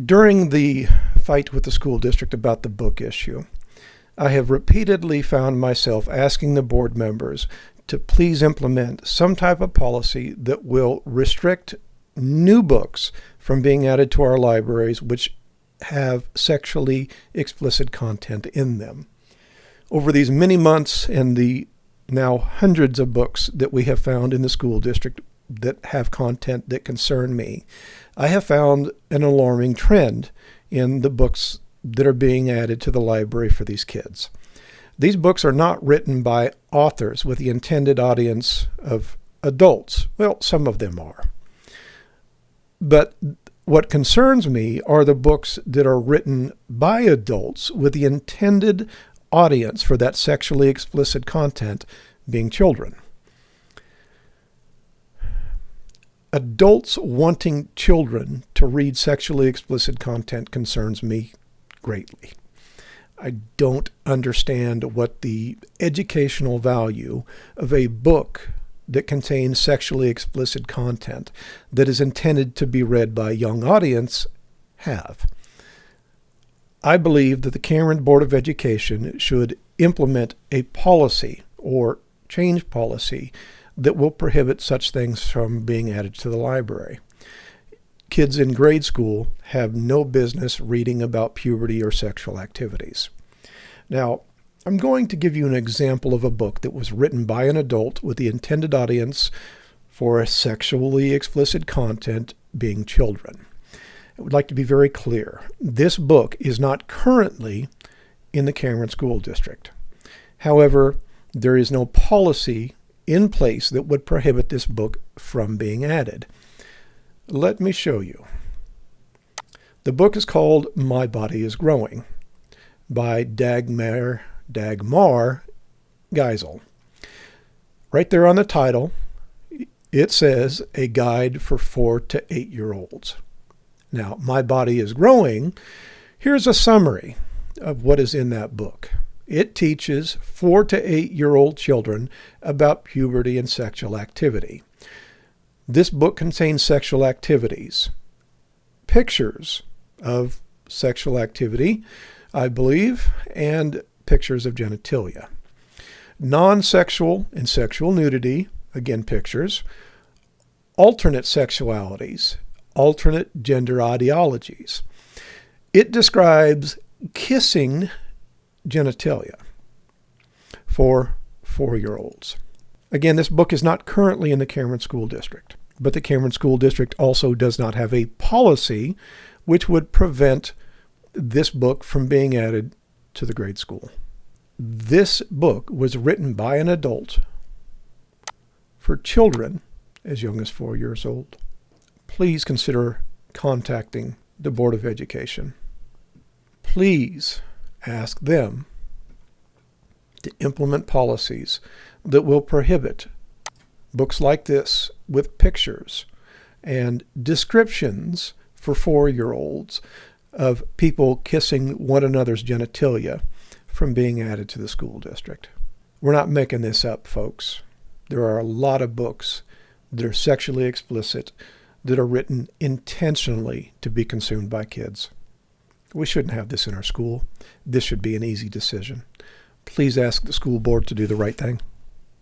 During the fight with the school district about the book issue, I have repeatedly found myself asking the board members to please implement some type of policy that will restrict new books from being added to our libraries which have sexually explicit content in them. Over these many months and the now hundreds of books that we have found in the school district that have content that concern me, I have found an alarming trend in the books that are being added to the library for these kids. These books are not written by authors with the intended audience of adults. Well, some of them are. But what concerns me are the books that are written by adults with the intended audience for that sexually explicit content being children. Adults wanting children to read sexually explicit content concerns me greatly. I don't understand what the educational value of a book that contains sexually explicit content that is intended to be read by a young audience have. I believe that the Cameron Board of Education should implement a policy or change policy that will prohibit such things from being added to the library. Kids in grade school have no business reading about puberty or sexual activities. Now, I'm going to give you an example of a book that was written by an adult with the intended audience for a sexually explicit content being children. I would like to be very clear. This book is not currently in the Cameron School District. However, there is no policy in place that would prohibit this book from being added. Let me show you. The book is called My Body is Growing by Dagmar Geisel. Right there on the title, it says A Guide for 4 to 8-year-olds. Now, My Body is Growing, here's a summary of what is in that book. It teaches 4 to 8-year-old children about puberty and sexual activity. This book contains sexual activities, pictures of sexual activity, I believe, and pictures of genitalia. Non-sexual and sexual nudity, again pictures, alternate sexualities, alternate gender ideologies. It describes kissing genitalia for 4-year-olds. Again, this book is not currently in the Cameron School District, but the Cameron School District also does not have a policy which would prevent this book from being added to the grade school. This book was written by an adult for children as young as 4 years old. Please consider contacting the Board of Education. Please ask them to implement policies that will prohibit books like this with pictures and descriptions for 4-year-olds of people kissing one another's genitalia from being added to the school district. We're not making this up, folks. There are a lot of books that are sexually explicit that are written intentionally to be consumed by kids. We shouldn't have this in our school. This should be an easy decision. Please ask the school board to do the right thing.